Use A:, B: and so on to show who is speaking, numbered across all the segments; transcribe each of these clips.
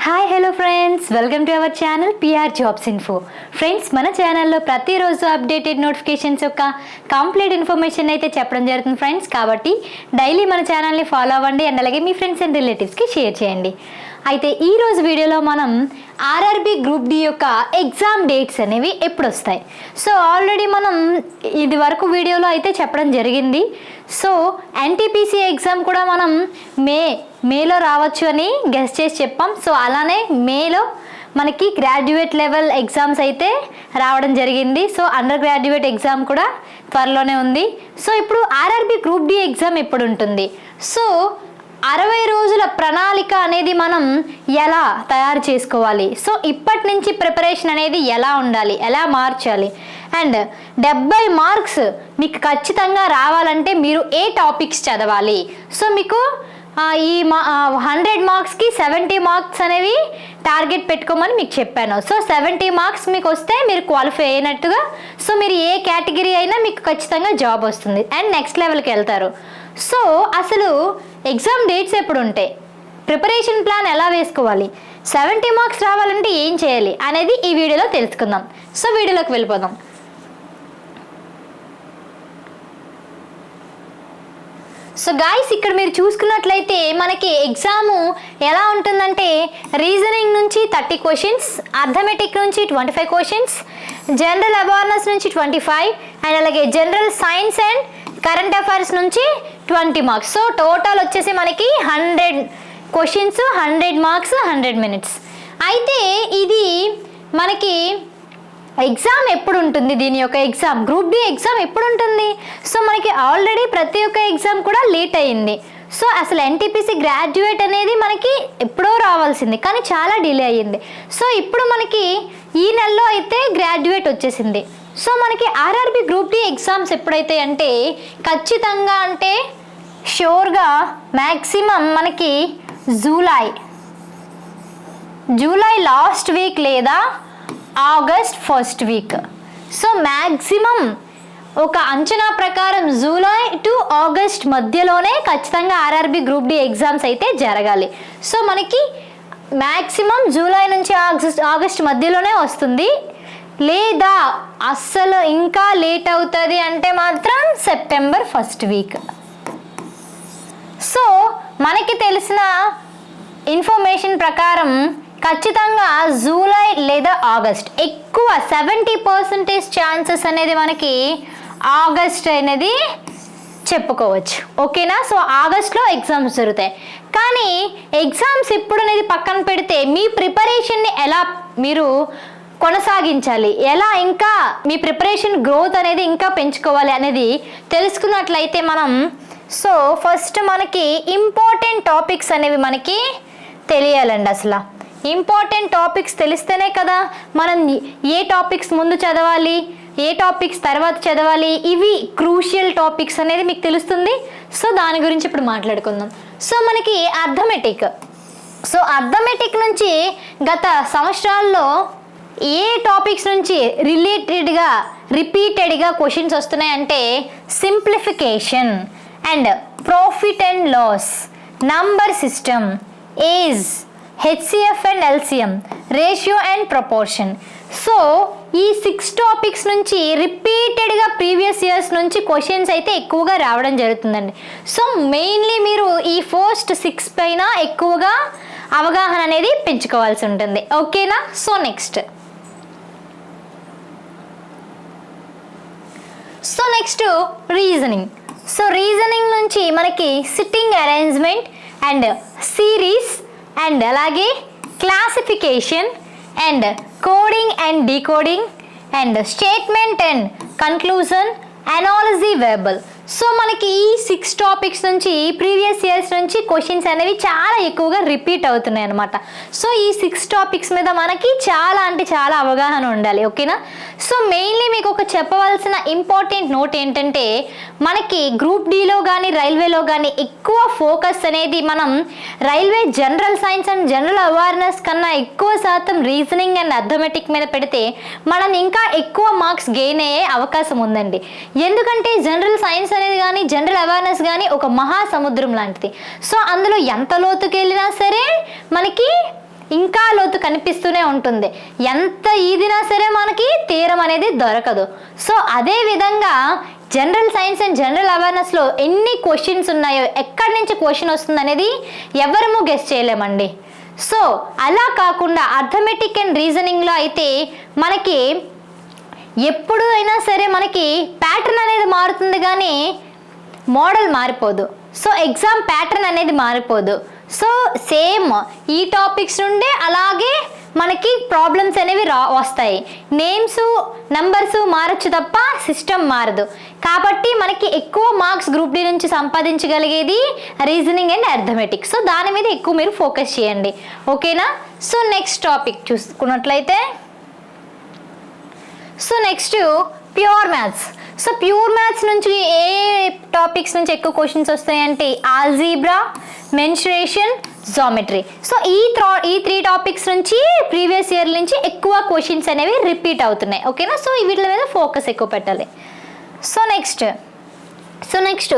A: Hi hello friends, welcome to our channel PR jobs info. Friends, మన ఛానల్లో ప్రతిరోజు updated notifications యొక్క complete information అయితే చెప్పడం జరుగుతుంది ఫ్రెండ్స్. కాబట్టి డైలీ మన ఛానల్ని ఫాలో అవ్వండి అండ్ అలాగే మీ ఫ్రెండ్స్ అండ్ రిలేటివ్స్కి షేర్ చేయండి. అయితే ఈరోజు వీడియోలో మనం ఆర్ఆర్బి గ్రూప్ డి యొక్క ఎగ్జామ్ డేట్స్ అనేవి ఎప్పుడు వస్తాయి. సో ఆల్రెడీ మనం ఇది వరకు వీడియోలో అయితే చెప్పడం జరిగింది. సో ఎన్టీపీసీ ఎగ్జామ్ కూడా మనం మేలో రావచ్చు అని గెస్ చేసి చెప్పాం. సో అలానే మేలో మనకి గ్రాడ్యుయేట్ లెవెల్ ఎగ్జామ్స్ అయితే రావడం జరిగింది. సో అండర్ గ్రాడ్యుయేట్ ఎగ్జామ్ కూడా త్వరలోనే ఉంది. సో ఇప్పుడు ఆర్ఆర్బి గ్రూప్ డి ఎగ్జామ్ ఎప్పుడు ఉంటుంది? సో 60 రోజుల ప్రణాళిక అనేది మనం ఎలా తయారు చేసుకోవాలి, సో ఇప్పటి నుంచి ప్రిపరేషన్ అనేది ఎలా ఉండాలి, ఎలా మార్చాలి, అండ్ 70 మార్క్స్ మీకు ఖచ్చితంగా రావాలంటే మీరు ఏ టాపిక్స్ చదవాలి. సో మీకు ఈ 100 మార్క్స్కి 70 మార్క్స్ అనేవి టార్గెట్ పెట్టుకోమని మీకు చెప్పాను. సో 70 మార్క్స్ మీకు వస్తే మీరు క్వాలిఫై అయినట్టుగా. సో మీరు ఏ కేటగిరీ అయినా మీకు ఖచ్చితంగా జాబ్ వస్తుంది అండ్ నెక్స్ట్ లెవెల్కి వెళ్తారు. సో అసలు ఎగ్జామ్ డేట్స్ ఎప్పుడు ఉంటాయి, ప్రిపరేషన్ ప్లాన్ ఎలా వేసుకోవాలి, 70 మార్క్స్ రావాలంటే ఏం చేయాలి అనేది ఈ వీడియోలో తెలుసుకుందాం. సో వీడియోలోకి వెళ్ళిపోదాం. సో గాయ్స్, ఇక్కడ మీరు చూసుకున్నట్లయితే మనకి ఎగ్జాము ఎలా ఉంటుందంటే రీజనింగ్ నుంచి 30 క్వశ్చన్స్, అర్థమెటిక్ నుంచి 25 క్వశ్చన్స్, జనరల్ అవేర్నెస్ నుంచి 25 అండ్ అలాగే general science and current affairs నుంచి 20 మార్క్స్. సో టోటల్ వచ్చేసి మనకి 100 క్వశ్చన్స్, 100 మార్క్స్, 100 మినిట్స్. అయితే ఇది మనకి ఎగ్జామ్ ఎప్పుడు ఉంటుంది, దీని యొక్క ఎగ్జామ్ గ్రూప్ డి ఎగ్జామ్ ఎప్పుడు ఉంటుంది? సో మనకి ఆల్రెడీ ప్రతి ఒక్క ఎగ్జామ్ కూడా లేట్ అయ్యింది. సో అసలు ఎన్టీపీసీ గ్రాడ్యుయేట్ అనేది మనకి ఎప్పుడో రావాల్సింది కానీ చాలా డిలే అయ్యింది. సో ఇప్పుడు మనకి ఈ నెలలో అయితే గ్రాడ్యుయేట్ వచ్చేసింది. సో మనకి ఆర్ఆర్బి గ్రూప్ డి ఎగ్జామ్స్ ఎప్పుడైతే అంటే ఖచ్చితంగా అంటే షూర్గా మ్యాక్సిమం మనకి జూలై లాస్ట్ వీక్ లేదా August first week. So maximum ఒక అంచనా ప్రకారం జూలై టు ఆగస్ట్ మధ్యలోనే ఖచ్చితంగా ఆర్ఆర్బి గ్రూప్ డి ఎగ్జామ్స్ అయితే జరగాలి. సో మనకి మ్యాక్సిమం జూలై నుంచి ఆగస్ట్ మధ్యలోనే వస్తుంది. లేదా అస్సలు ఇంకా లేట్ అవుతుంది అంటే మాత్రం సెప్టెంబర్ ఫస్ట్ వీక్. సో మనకి తెలిసిన ఇన్ఫర్మేషన్ ప్రకారం ఖచ్చితంగా జూలై లేదా ఆగస్ట్, ఎక్కువ 70% ఛాన్సెస్ అనేది మనకి ఆగస్ట్ అనేది చెప్పుకోవచ్చు. ఓకేనా? సో ఆగస్ట్లో ఎగ్జామ్స్ జరుగుతాయి. కానీ ఎగ్జామ్స్ ఎప్పుడు అనేది పక్కన పెడితే మీ ప్రిపరేషన్ని ఎలా మీరు కొనసాగించాలి, ఎలా ఇంకా మీ ప్రిపరేషన్ గ్రోత్ అనేది ఇంకా పెంచుకోవాలి అనేది తెలుసుకున్నట్లయితే మనం సో ఫస్ట్ మనకి ఇంపార్టెంట్ టాపిక్స్ అనేవి మనకి తెలియాలండి. అసలు ఇంపార్టెంట్ టాపిక్స్ తెలిస్తేనే కదా మనం ఏ టాపిక్స్ ముందు చదవాలి, ఏ టాపిక్స్ తర్వాత చదవాలి, ఇవి క్రూషియల్ టాపిక్స్ అనేది మీకు తెలుస్తుంది. సో దాని గురించి ఇప్పుడు మాట్లాడుకుందాం. సో మనకి అర్థమెటిక్. సో అర్థమెటిక్ నుంచి గత సంవత్సరాల్లో ఏ టాపిక్స్ నుంచి రిపీటెడ్గా క్వశ్చన్స్ వస్తున్నాయంటే simplification and profit and loss, number system, age, HCF and LCM, ratio and proportion. So ఈ 6 టాపిక్స్ నుంచి రిపీటెడ్గా ప్రీవియస్ ఇయర్స్ నుంచి క్వశ్చన్స్ అయితే ఎక్కువగా రావడం జరుగుతుందండి. సో మెయిన్లీ మీరు ఈ ఫస్ట్ 6 పైన ఎక్కువగా అవగాహన అనేది పెంచుకోవాల్సి ఉంటుంది. ఓకేనా? So next reasoning. So reasoning నుంచి మనకి sitting arrangement and series and అలాగే classification and coding and decoding and statement and conclusion, analogy, verbal. So మనకి ఈ 6 టాపిక్స్ నుంచి ప్రీవియస్ ఇయర్స్ నుంచి క్వశ్చన్స్ అనేవి చాలా ఎక్కువగా రిపీట్ అవుతున్నాయి అన్నమాట. సో ఈ 6 టాపిక్స్ మీద మనకి చాలా అంటే చాలా అవగాహన ఉండాలి. ఓకేనా? సో మెయిన్లీ మీకు ఒక చెప్పవలసిన ఇంపార్టెంట్ నోట్ ఏంటంటే మనకి గ్రూప్ డిలో కానీ రైల్వేలో కానీ ఎక్కువ ఫోకస్ అనేది మనం railway general science and general awareness కన్నా ఎక్కువ శాతం రీజనింగ్ అండ్ అర్థమెటిక్ మీద పెడితే మనం ఇంకా ఎక్కువ మార్క్స్ గెయిన్ అయ్యే అవకాశం ఉందండి. ఎందుకంటే జనరల్ సైన్స్ అనేది కానీ జనరల్ అవేర్నెస్ కానీ ఒక మహాసముద్రం లాంటిది. సో అందులో ఎంత లోతుకి వెళ్ళినా సరే మనకి ఇంకా కనిపిస్తూనే ఉంటుంది. ఎంత ఈదినా సరే మనకి తీరం అనేది దొరకదు. సో అదే విధంగా జనరల్ సైన్స్ అండ్ జనరల్ అవేర్నెస్లో ఎన్ని క్వశ్చన్స్ ఉన్నాయో, ఎక్కడి నుంచి క్వశ్చన్ వస్తుంది అనేది ఎవరము గెస్ చేయలేమండి. సో అలా కాకుండా అర్థమెటిక్ అండ్ రీజనింగ్లో అయితే మనకి ఎప్పుడు అయినా సరే మనకి ప్యాటర్న్ అనేది మారుతుంది కానీ మోడల్ మారిపోదు. సో ఎగ్జామ్ ప్యాటర్న్ అనేది మారిపోదు. సో సేమ్ ఈ టాపిక్స్ నుండే అలాగే మనకి ప్రాబ్లమ్స్ అనేవి వస్తాయి. నేమ్స్ నంబర్స్ మారచ్చు తప్ప సిస్టమ్ మారదు. కాబట్టి మనకి ఎక్కువ మార్క్స్ గ్రూప్ డి నుంచి సంపాదించగలిగేది రీజనింగ్ అండ్ అర్థమెటిక్. సో దాని మీద ఎక్కువ మీరు ఫోకస్ చేయండి, ఓకేనా. సో నెక్స్ట్ టాపిక్ చూసుకున్నట్లయితే, so next pure maths. So pure maths నుంచి ఏ టాపిక్స్ నుంచి ఎక్కువ క్వశ్చన్స్ వస్తాయంటే ఆల్జీబ్రా, మెన్సురేషన్, జామెట్రీ. సో ఈ త్రీ టాపిక్స్ నుంచి ప్రీవియస్ ఇయర్ నుంచి ఎక్కువ క్వశ్చన్స్ అనేవి రిపీట్ అవుతున్నాయి, ఓకేనా. సో వీటి మీద ఫోకస్ ఎక్కువ పెట్టాలి. సో నెక్స్ట్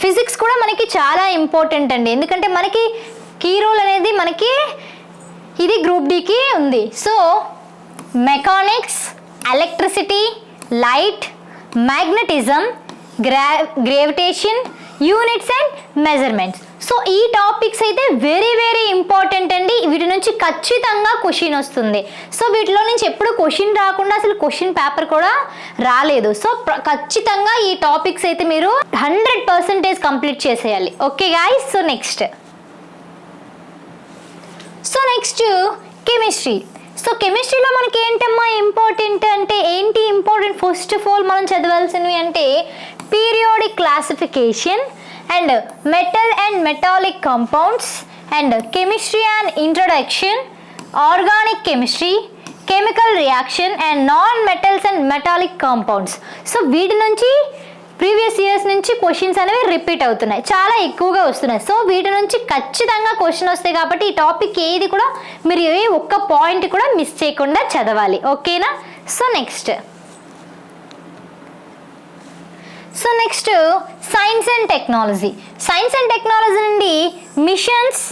A: ఫిజిక్స్ కూడా మనకి చాలా ఇంపార్టెంట్ అండి. ఎందుకంటే మనకి కీ రోల్ అనేది మనకి ఇది గ్రూప్ డికి ఉంది. So mechanics, electricity, light, magnetism, gravitation, units and measurements. So ఈ టాపిక్స్ అయితే వెరీ వెరీ ఇంపార్టెంట్ అండి. వీటి నుంచి ఖచ్చితంగా క్వశ్చన్ వస్తుంది. సో వీటిలో నుంచి ఎప్పుడు క్వశ్చన్ రాకుండా అసలు క్వశ్చన్ పేపర్ కూడా రాలేదు. సో ఖచ్చితంగా ఈ టాపిక్స్ అయితే మీరు 100% కంప్లీట్ చేసేయాలి, okay guys. So next chemistry. So కెమిస్ట్రీలో మనకి ఏంటమ్మా ఇంపార్టెంట్ అంటే ఏంటి ఇంపార్టెంట్? ఫస్ట్ ఆఫ్ ఆల్ మనం చదవాల్సినవి అంటే periodic classification and metal and metallic compounds and chemistry and introduction, organic chemistry, chemical reaction and non metals and metallic compounds. So వీటి నుంచి previous years నుంచి క్వశ్చన్స్ అనేవి రిపీట్ అవుతున్నాయి, చాలా ఎక్కువగా వస్తున్నాయి. సో వీటి నుంచి ఖచ్చితంగా క్వశ్చన్ వస్తాయి కాబట్టి ఈ టాపిక్ ఏది కూడా మీరు ఏ ఒక్క పాయింట్ కూడా మిస్ చేయకుండా చదవాలి, ఓకేనా. So next science and technology. Science and technology నుండి missions,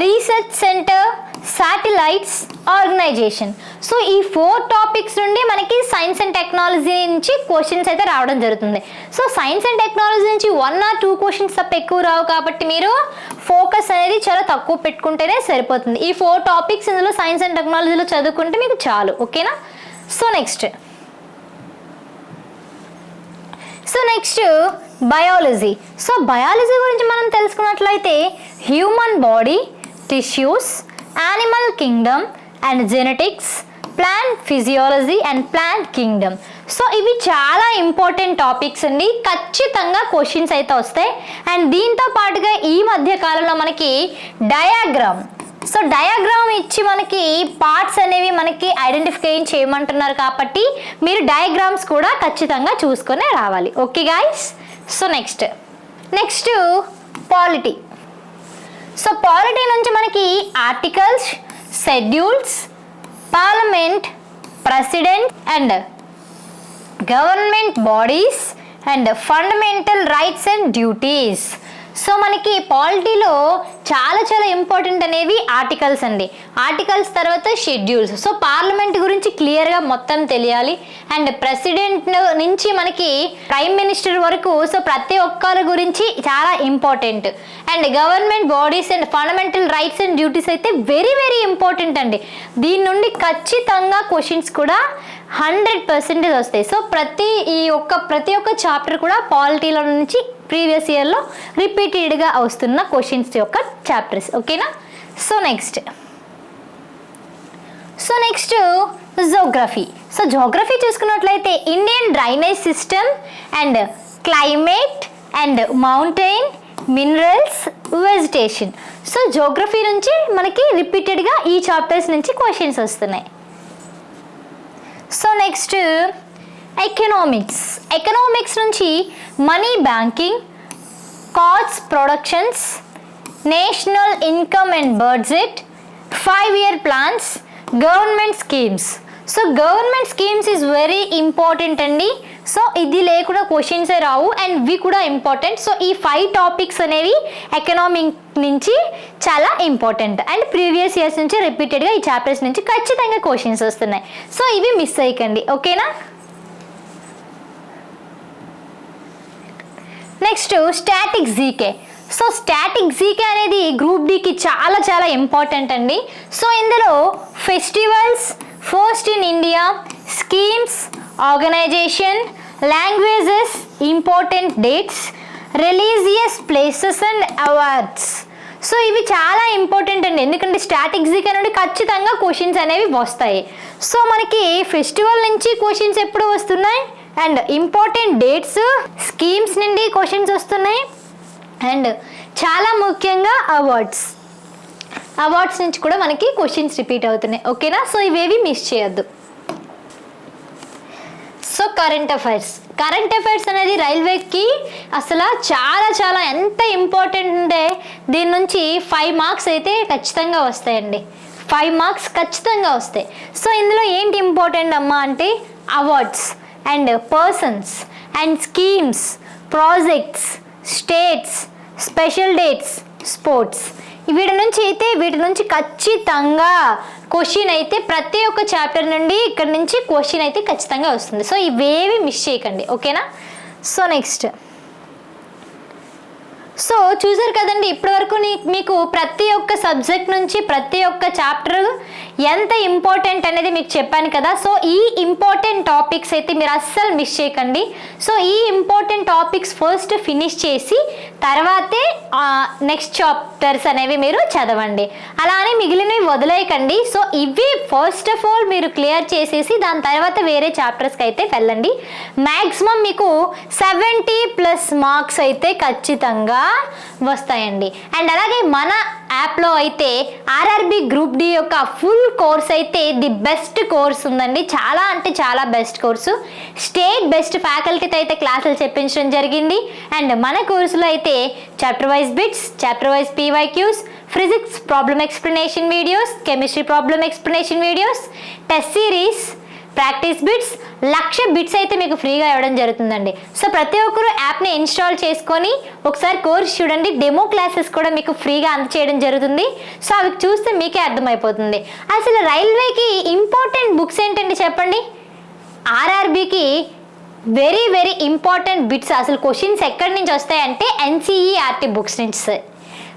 A: research centre, satellites, organisation. So ఈ 4 టాపిక్స్ నుండి మనకి సైన్స్ అండ్ టెక్నాలజీ నుంచి క్వశ్చన్స్ అయితే రావడం జరుగుతుంది. సో సైన్స్ అండ్ టెక్నాలజీ నుంచి 1 or 2 క్వశ్చన్స్ తప్ప ఎక్కువ రావు కాబట్టి మీరు ఫోకస్ అనేది చాలా తక్కువ పెట్టుకుంటేనే సరిపోతుంది. ఈ 4 టాపిక్స్ ఇందులో సైన్స్ అండ్ టెక్నాలజీలో చదువుకుంటే మీకు చాలు, ఓకేనా. So next biology. So biology గురించి మనం తెలుసుకున్నట్లయితే human body, tissues, animal kingdom and genetics, plant physiology and plant kingdom. So ఇవి చాలా ఇంపార్టెంట్ టాపిక్స్ అండి, ఖచ్చితంగా క్వశ్చన్స్ అయితే వస్తాయి. అండ్ దీంతో పాటుగా ఈ మధ్య కాలంలో మనకి డయాగ్రామ్. సో డయాగ్రామ్ ఇచ్చి మనకి పార్ట్స్ అనేవి మనకి ఐడెంటిఫై చేయమంటున్నారు కాబట్టి మీరు డయాగ్రామ్స్ కూడా ఖచ్చితంగా చూసుకొని రావాలి, okay guys. So next polity. So polity నుంచి మనకి articles, schedules, parliament, president and government bodies and fundamental rights and duties. So మనకి పాలిటీలో చాలా చాలా ఇంపార్టెంట్ అనేవి ఆర్టికల్స్ అండి. ఆర్టికల్స్ తర్వాత షెడ్యూల్స్. సో పార్లమెంట్ గురించి క్లియర్గా మొత్తం తెలియాలి. అండ్ ప్రెసిడెంట్ నుంచి మనకి ప్రైమ్ మినిస్టర్ వరకు సో ప్రతి ఒక్కరి గురించి చాలా important. And government bodies and fundamental rights and duties అయితే వెరీ వెరీ ఇంపార్టెంట్ అండి. దీని నుండి ఖచ్చితంగా క్వశ్చన్స్ కూడా 100% వస్తాయి. సో ప్రతి ఒక్క చాప్టర్ కూడా పాలిటీలో నుంచి ప్రీవియస్ ఇయర్లో రిపీటెడ్గా వస్తున్న క్వశ్చన్స్ యొక్క చాప్టర్స్, ఓకేనా. So next geography. So geography చూసుకున్నట్లయితే Indian drainage system and climate and mountain, minerals, vegetation. So geography నుంచి మనకి రిపీటెడ్గా ఈ చాప్టర్స్ నుంచి క్వశ్చన్స్ వస్తున్నాయి. సో నెక్స్ట్ ఎకనామిక్స్ నుంచి money banking, cost productions, national income and budget, 5-year plans, government schemes. So government schemes is very important అండి. సో ఇది లేకుండా క్వశ్చన్సే రావు అండ్ ఇవి కూడా ఇంపార్టెంట్. సో ఈ 5 టాపిక్స్ అనేవి ఎకనామిక్ నుంచి చాలా ఇంపార్టెంట్ అండ్ ప్రీవియస్ ఇయర్స్ నుంచి రిపీటెడ్గా ఈ చాప్టర్స్ నుంచి ఖచ్చితంగా క్వశ్చన్స్ వస్తున్నాయి. సో ఇవి మిస్ అయ్యకండి, ఓకేనా. Next static GK. So static GK అనేది గ్రూప్ డికి చాలా చాలా ఇంపార్టెంట్ అండి. సో ఇందులో festivals, first in India, schemes, organisation, languages, important dates, religious places and awards. So ఇవి చాలా ఇంపార్టెంట్ అండి, ఎందుకంటే స్టాటిక్ జీకే నుండి ఖచ్చితంగా క్వశ్చన్స్ అనేవి వస్తాయి. సో మనకి ఫెస్టివల్ నుంచి క్వశ్చన్స్ ఎప్పుడు వస్తున్నాయి అండ్ ఇంపార్టెంట్ డేట్స్, స్కీమ్స్ నుండి క్వశ్చన్స్ వస్తున్నాయి అండ్ చాలా ముఖ్యంగా అవార్డ్స్ నుంచి కూడా మనకి క్వశ్చన్స్ రిపీట్ అవుతున్నాయి, ఓకేనా. సో ఇవేవి మిస్ చేయొద్దు. సో కరెంట్ అఫైర్స్ అనేది రైల్వేకి అసలు చాలా చాలా ఎంత ఇంపార్టెంట్ అంటే దీని నుంచి 5 మార్క్స్ అయితే ఖచ్చితంగా వస్తాయండి. 5 మార్క్స్ ఖచ్చితంగా వస్తాయి. సో ఇందులో ఏంటి ఇంపార్టెంట్ అమ్మా అంటే awards and persons and schemes, projects, states, special dates, sports. వీటి నుంచి ఖచ్చితంగా క్వశ్చన్ అయితే ప్రతి ఒక్క చాప్టర్ నుండి ఇక్కడ నుంచి క్వశ్చన్ అయితే ఖచ్చితంగా వస్తుంది. సో ఇవేవి మిస్ చేయకండి, ఓకేనా. సో నెక్స్ట్, సో చూసారు కదండి ఇప్పటివరకు మీకు ప్రతి ఒక్క సబ్జెక్ట్ నుంచి ప్రతి ఒక్క చాప్టర్ ఎంత ఇంపార్టెంట్ అనేది మీకు చెప్పాను కదా. సో ఈ ఇంపార్టెంట్ టాపిక్స్ అయితే మీరు అస్సలు మిస్ చేయకండి. సో ఈ ఇంపార్టెంట్ టాపిక్స్ ఫస్ట్ ఫినిష్ చేసి తర్వాతే నెక్స్ట్ చాప్టర్స్ అనేవి మీరు చదవండి, అలానే మిగిలినవి వదిలేయకండి. సో ఇవి ఫస్ట్ ఆఫ్ ఆల్ మీరు క్లియర్ చేసేసి దాని తర్వాత వేరే చాప్టర్స్కి అయితే వెళ్ళండి. మ్యాక్సిమం మీకు 70+ మార్క్స్ అయితే ఖచ్చితంగా వస్తాయండి. అండ్ అలాగే మన యాప్లో అయితే ఆర్ఆర్బి గ్రూప్ డి యొక్క ఫుల్ కోర్స్ అయితే ది బెస్ట్ కోర్స్ ఉందండి. చాలా అంటే చాలా బెస్ట్ కోర్సు, స్టేట్ బెస్ట్ ఫ్యాకల్టీతో అయితే క్లాసులు చెప్పించడం జరిగింది. అండ్ మన కోర్సులో అయితే chapter wise bits, chapter wise PYQs, physics problem explanation videos, chemistry problem explanation videos, test series, practice bits, 1,00,000 bits అయితే మీకు ఫ్రీగా ఇవ్వడం జరుగుతుందండి. సో ప్రతి ఒక్కరూ యాప్ని ఇన్స్టాల్ చేసుకొని ఒకసారి కోర్స్ చూడండి. డెమో క్లాసెస్ కూడా మీకు ఫ్రీగా అందచేయడం జరుగుతుంది. సో అవి చూస్తే మీకే అర్థమైపోతుంది. అసలు రైల్వేకి ఇంపార్టెంట్ బుక్స్ ఏంటండి చెప్పండి. ఆర్ఆర్బికి వెరీ వెరీ ఇంపార్టెంట్ బిట్స్, అసలు క్వశ్చన్స్ ఎక్కడి నుంచి వస్తాయంటే ఎన్సీఈఆర్టీ బుక్స్ నుంచి.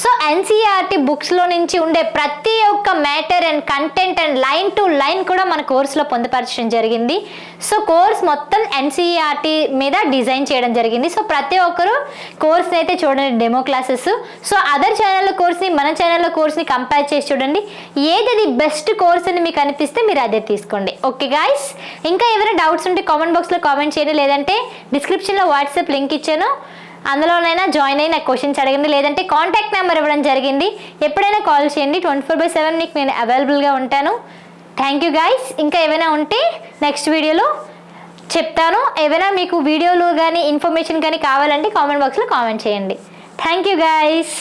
A: సో ఎన్సీఈఆర్టీ బుక్స్లో నుంచి ఉండే ప్రతి ఒక్క matter and content and line to line కూడా మన కోర్సులో పొందుపరచడం జరిగింది. సో కోర్స్ మొత్తం ఎన్సీఈఆర్టీ మీద డిజైన్ చేయడం జరిగింది. సో ప్రతి ఒక్కరు కోర్స్ని అయితే చూడండి, డెమో క్లాసెస్. సో అదర్ ఛానల్లో కోర్స్ని మన ఛానల్లో కోర్స్ని కంపేర్ చేసి చూడండి, ఏది బెస్ట్ కోర్స్ అని మీకు అనిపిస్తే మీరు అదే తీసుకోండి. ఓకే గాయ్స్, ఇంకా ఏమైనా డౌట్స్ ఉంటే కామెంట్ బాక్స్లో కామెంట్ చేయండి, లేదంటే డిస్క్రిప్షన్లో వాట్సాప్ లింక్ ఇచ్చాను, అందులోనైనా జాయిన్ అయ్యి నాకు క్వశ్చన్స్ అడగండి, లేదంటే కాంటాక్ట్ నెంబర్ ఇవ్వడం జరిగింది, ఎప్పుడైనా కాల్ చేయండి. 24/7 మీకు నేను అవైలబుల్గా ఉంటాను. Thank you guys. ఇంకా ఏమైనా ఉంటే నెక్స్ట్ వీడియోలో చెప్తాను. ఏమైనా మీకు వీడియోలు కానీ ఇన్ఫర్మేషన్ కానీ కావాలంటే కామెంట్ బాక్స్లో కామెంట్ చేయండి. Thank you guys.